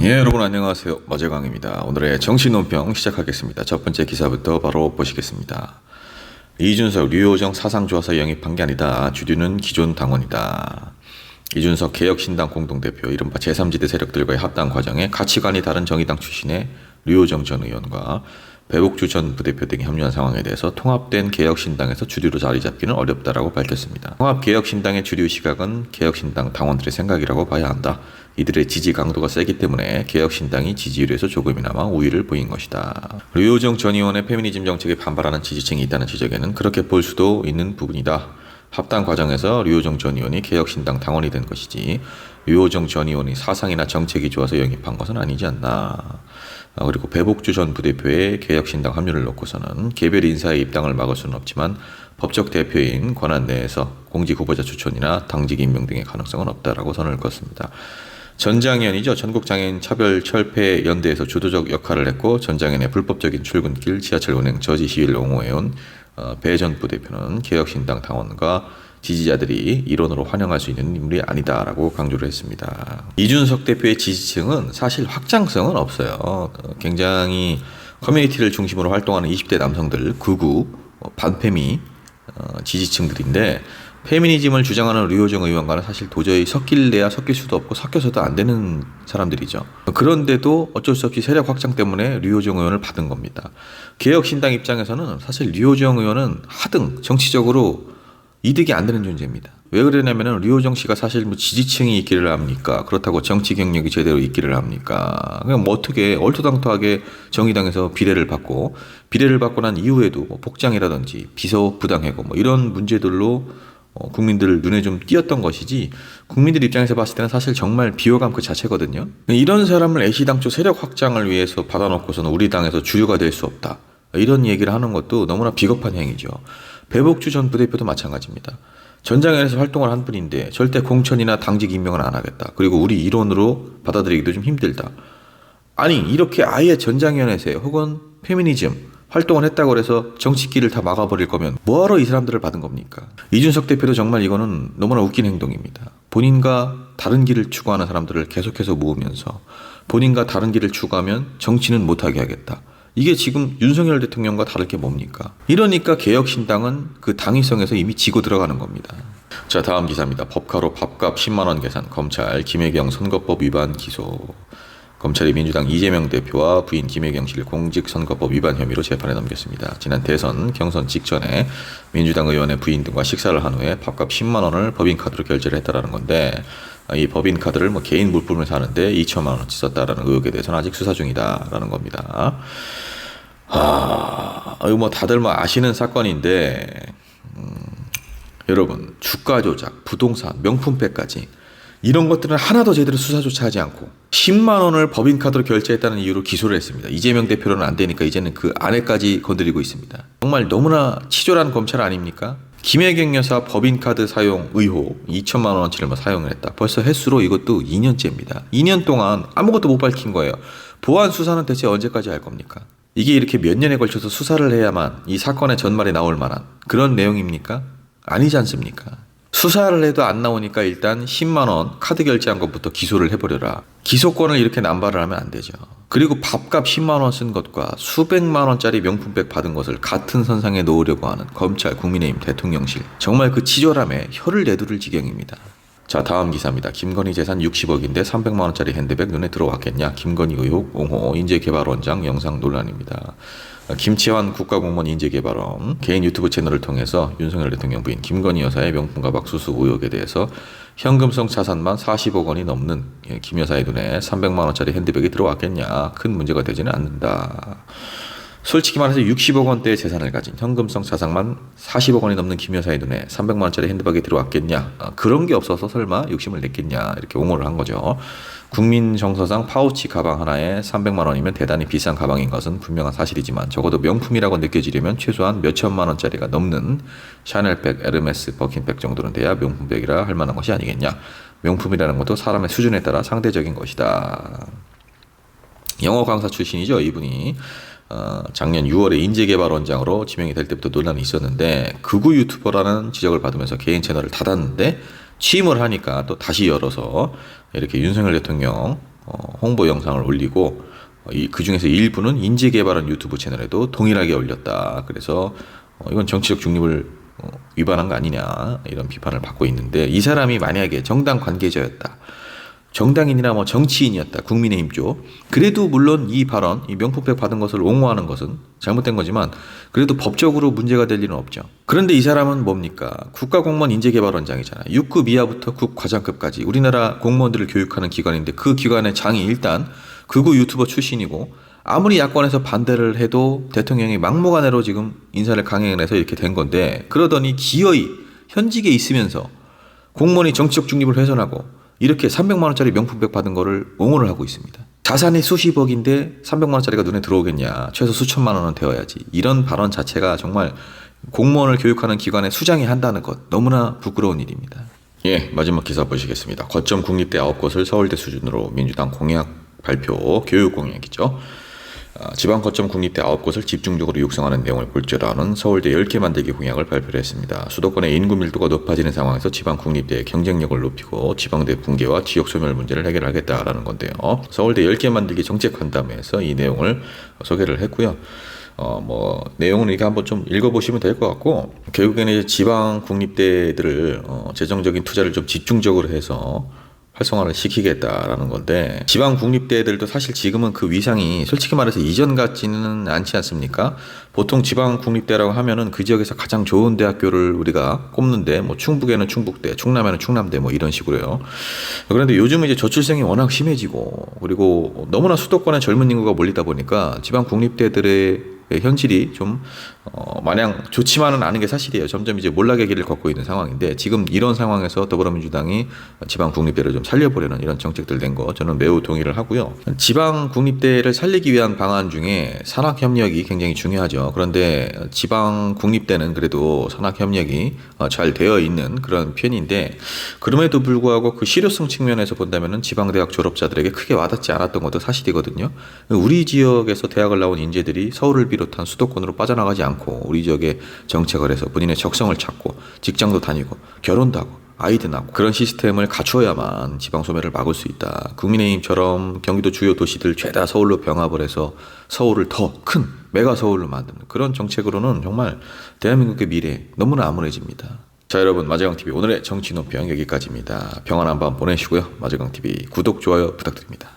예, 여러분 안녕하세요. 마재광입니다. 오늘의 정신논평 시작하겠습니다. 첫 번째 기사부터 바로 보시겠습니다. 이준석, 류호정 사상 좋아서 영입한 게 아니다. 주류는 기존 당원이다. 이준석 개혁신당 공동대표 이른바 제3지대 세력들과의 합당 과정에 가치관이 다른 정의당 출신의 류호정 전 의원과 배복주 전 부대표 등이 합류한 상황에 대해서 통합된 개혁신당에서 주류로 자리 잡기는 어렵다라고 밝혔습니다. 통합개혁신당의 주류 시각은 개혁신당 당원들의 생각이라고 봐야 한다. 이들의 지지 강도가 세기 때문에 개혁신당이 지지율에서 조금이나마 우위를 보인 것이다. 류호정 전 의원의 페미니즘 정책에 반발하는 지지층이 있다는 지적에는 그렇게 볼 수도 있는 부분이다. 합당 과정에서 류호정 전 의원이 개혁신당 당원이 된 것이지 류호정 전 의원이 사상이나 정책이 좋아서 영입한 것은 아니지 않나. 그리고 배복주 전 부대표의 개혁신당 합류를 놓고서는 개별 인사의 입당을 막을 수는 없지만 법적 대표인 권한 내에서 공직 후보자 추천이나 당직 임명 등의 가능성은 없다라고 선을 그었습니다. 전장현이죠. 전국장애인 차별철폐연대에서 주도적 역할을 했고 전장현의 불법적인 출근길 지하철 운행 저지 시위를 옹호해온 배 전 부대표는 개혁신당 당원과 지지자들이 이론으로 환영할 수 있는 인물이 아니다라고 강조를 했습니다. 이준석 대표의 지지층은 사실 확장성은 없어요. 굉장히 커뮤니티를 중심으로 활동하는 20대 남성들, 극우, 반페미 지지층들인데 페미니즘을 주장하는 류호정 의원과는 사실 도저히 섞일래야 섞일 수도 없고 섞여서도 안 되는 사람들이죠. 그런데도 어쩔 수 없이 세력 확장 때문에 류호정 의원을 받은 겁니다. 개혁신당 입장에서는 사실 류호정 의원은 하등 정치적으로 이득이 안 되는 존재입니다. 왜 그러냐면은 류호정 씨가 사실 뭐 지지층이 있기를 합니까? 그렇다고 정치 경력이 제대로 있기를 합니까? 그냥 뭐 어떻게 얼토당토하게 정의당에서 비례를 받고 난 이후에도 뭐 복장이라든지 비서 부당해고 뭐 이런 문제들로 국민들 눈에 좀 띄었던 것이지 국민들 입장에서 봤을 때는 사실 정말 비호감 그 자체거든요. 이런 사람을 애시당초 세력 확장을 위해서 받아놓고서는 우리 당에서 주류가 될 수 없다. 이런 얘기를 하는 것도 너무나 비겁한 행위죠. 배복주 전 부대표도 마찬가지입니다. 전장현에서 활동을 한 분인데 절대 공천이나 당직 임명을 안 하겠다. 그리고 우리 이론으로 받아들이기도 좀 힘들다. 아니 이렇게 아예 전장현에서 혹은 페미니즘 활동을 했다고 해서 정치끼를 다 막아버릴 거면 뭐하러 이 사람들을 받은 겁니까? 이준석 대표도 정말 이거는 너무나 웃긴 행동입니다. 본인과 다른 길을 추구하는 사람들을 계속해서 모으면서 본인과 다른 길을 추구하면 정치는 못하게 하겠다. 이게 지금 윤석열 대통령과 다를 게 뭡니까? 이러니까 개혁신당은 그 당위성에서 이미 지고 들어가는 겁니다. 자, 다음 기사입니다. 법카로 밥값 10만 원 계산, 검찰 김혜경 선거법 위반 기소. 검찰이 민주당 이재명 대표와 부인 김혜경 씨를 공직선거법 위반 혐의로 재판에 넘겼습니다. 지난 대선 경선 직전에 민주당 의원의 부인 등과 식사를 한 후에 밥값 10만 원을 법인카드로 결제를 했다라는 건데 이 법인카드를 뭐 개인 물품을 사는데 2천만 원어치 썼다라는 의혹에 대해서는 아직 수사 중이다라는 겁니다. 이거 뭐 다들 뭐 아시는 사건인데 여러분 주가 조작, 부동산, 명품백까지 이런 것들은 하나도 제대로 수사조차 하지 않고 10만 원을 법인카드로 결제했다는 이유로 기소를 했습니다. 이재명 대표로는 안 되니까 이제는 그 아내까지 건드리고 있습니다. 정말 너무나 치졸한 검찰 아닙니까? 김혜경 여사 법인카드 사용 의혹 2천만 원어치를 사용을 했다. 벌써 횟수로 이것도 2년째입니다. 2년 동안 아무것도 못 밝힌 거예요. 보안 수사는 대체 언제까지 할 겁니까? 이게 이렇게 몇 년에 걸쳐서 수사를 해야만 이 사건의 전말이 나올 만한 그런 내용입니까? 아니지 않습니까? 수사를 해도 안 나오니까 일단 10만 원 카드 결제한 것부터 기소를 해버려라. 기소권을 이렇게 남발을 하면 안 되죠. 그리고 밥값 10만 원 쓴 것과 수백만 원짜리 명품백 받은 것을 같은 선상에 놓으려고 하는 검찰, 국민의힘, 대통령실. 정말 그 치졸함에 혀를 내두를 지경입니다. 자, 다음 기사입니다. 김건희 재산 60억인데 300만 원짜리 핸드백 눈에 들어왔겠냐? 김건희 의혹 옹호 인재개발원장 영상 논란입니다. 김채환 국가공무원 인재개발원 개인 유튜브 채널을 통해서 윤석열 대통령 부인 김건희 여사의 명품 가방 수수 의혹에 대해서 현금성 자산만 40억 원이 넘는 김 여사의 눈에 300만 원짜리 핸드백이 들어왔겠냐? 큰 문제가 되지는 않는다. 솔직히 말해서 60억 원대의 재산을 가진 현금성 자산만 40억 원이 넘는 김 여사의 눈에 300만 원짜리 핸드백이 들어왔겠냐? 그런 게 없어서 설마 욕심을 냈겠냐? 이렇게 옹호를 한 거죠. 국민 정서상 파우치 가방 하나에 300만 원이면 대단히 비싼 가방인 것은 분명한 사실이지만 적어도 명품이라고 느껴지려면 최소한 몇천만 원짜리가 넘는 샤넬백, 에르메스, 버킨백 정도는 돼야 명품백이라 할 만한 것이 아니겠냐. 명품이라는 것도 사람의 수준에 따라 상대적인 것이다. 영어 강사 출신이죠, 이분이. 작년 6월에 인재개발원장으로 지명이 될 때부터 논란이 있었는데 극우 유튜버라는 지적을 받으면서 개인 채널을 닫았는데 취임을 하니까 또 다시 열어서 이렇게 윤석열 대통령 홍보 영상을 올리고 그 중에서 일부는 인재개발원 유튜브 채널에도 동일하게 올렸다. 그래서 이건 정치적 중립을 위반한 거 아니냐 이런 비판을 받고 있는데, 이 사람이 만약에 정당 관계자였다, 정당인이나 뭐 정치인이었다, 국민의힘 쪽, 그래도 물론 이 발언, 이 명품백 받은 것을 옹호하는 것은 잘못된 거지만 그래도 법적으로 문제가 될 일은 없죠. 그런데 이 사람은 뭡니까? 국가공무원 인재개발원장이잖아요. 6급 이하부터 국과장급까지 우리나라 공무원들을 교육하는 기관인데, 그 기관의 장이 일단 극우 유튜버 출신이고, 아무리 야권에서 반대를 해도 대통령이 막무가내로 지금 인사를 강행해서 이렇게 된 건데, 그러더니 기어이 현직에 있으면서 공무원이 정치적 중립을 훼손하고 이렇게 300만 원짜리 명품백 받은 거를 옹호를 하고 있습니다. 자산이 수십억인데 300만 원짜리가 눈에 들어오겠냐? 최소 수천만 원은 되어야지. 이런 발언 자체가 정말 공무원을 교육하는 기관에 수장이 한다는 것, 너무나 부끄러운 일입니다. 예, 마지막 기사 보시겠습니다. 거점 국립대 9곳을 서울대 수준으로 민주당 공약 발표, 교육 공약이죠. 지방 거점 국립대 9곳을 집중적으로 육성하는 내용을 골자로 하는 서울대 10개 만들기 공약을 발표를 했습니다. 수도권의 인구 밀도가 높아지는 상황에서 지방 국립대의 경쟁력을 높이고 지방대 붕괴와 지역 소멸 문제를 해결하겠다라는 건데요. 서울대 10개 만들기 정책 간담회에서 이 내용을 소개를 했고요. 내용은 이렇게 한번 좀 읽어보시면 될 것 같고, 결국에는 이제 지방 국립대들을 재정적인 투자를 좀 집중적으로 해서 활성화를 시키겠다라는 건데, 지방 국립대들도 사실 지금은 그 위상이 솔직히 말해서 이전 같지는 않지 않습니까? 보통 지방 국립대라고 하면은 그 지역에서 가장 좋은 대학교를 우리가 꼽는데, 뭐 충북에는 충북대, 충남에는 충남대 뭐 이런 식으로요. 그런데 요즘은 이제 저출생이 워낙 심해지고, 그리고 너무나 수도권에 젊은 인구가 몰리다 보니까 지방 국립대들의 현실이 좀 마냥 좋지만은 않은 게 사실이에요. 점점 이제 몰락의 길을 걷고 있는 상황인데, 지금 이런 상황에서 더불어민주당이 지방 국립대를 좀 살려보려는 이런 정책들 낸 거 저는 매우 동의를 하고요. 지방 국립대를 살리기 위한 방안 중에 산학협력이 굉장히 중요하죠. 그런데 지방 국립대는 그래도 산학협력이 잘 되어 있는 그런 편인데, 그럼에도 불구하고 그 실효성 측면에서 본다면은 지방대학 졸업자들에게 크게 와닿지 않았던 것도 사실이거든요. 우리 지역에서 대학을 나온 인재들이 서울을 비롯한 수도권으로 빠져나가지 않고 우리 지역에 정착을 해서 본인의 적성을 찾고 직장도 다니고 결혼도 하고 아이도 낳고, 그런 시스템을 갖추어야만 지방 소멸을 막을 수 있다. 국민의힘처럼 경기도 주요 도시들 죄다 서울로 병합을 해서 서울을 더 큰 메가 서울로 만드는 그런 정책으로는 정말 대한민국의 미래 너무나 암울해집니다. 자, 여러분, 마재강TV 오늘의 정치 논평 여기까지입니다. 평안한 밤 보내시고요. 마재강TV 구독, 좋아요 부탁드립니다.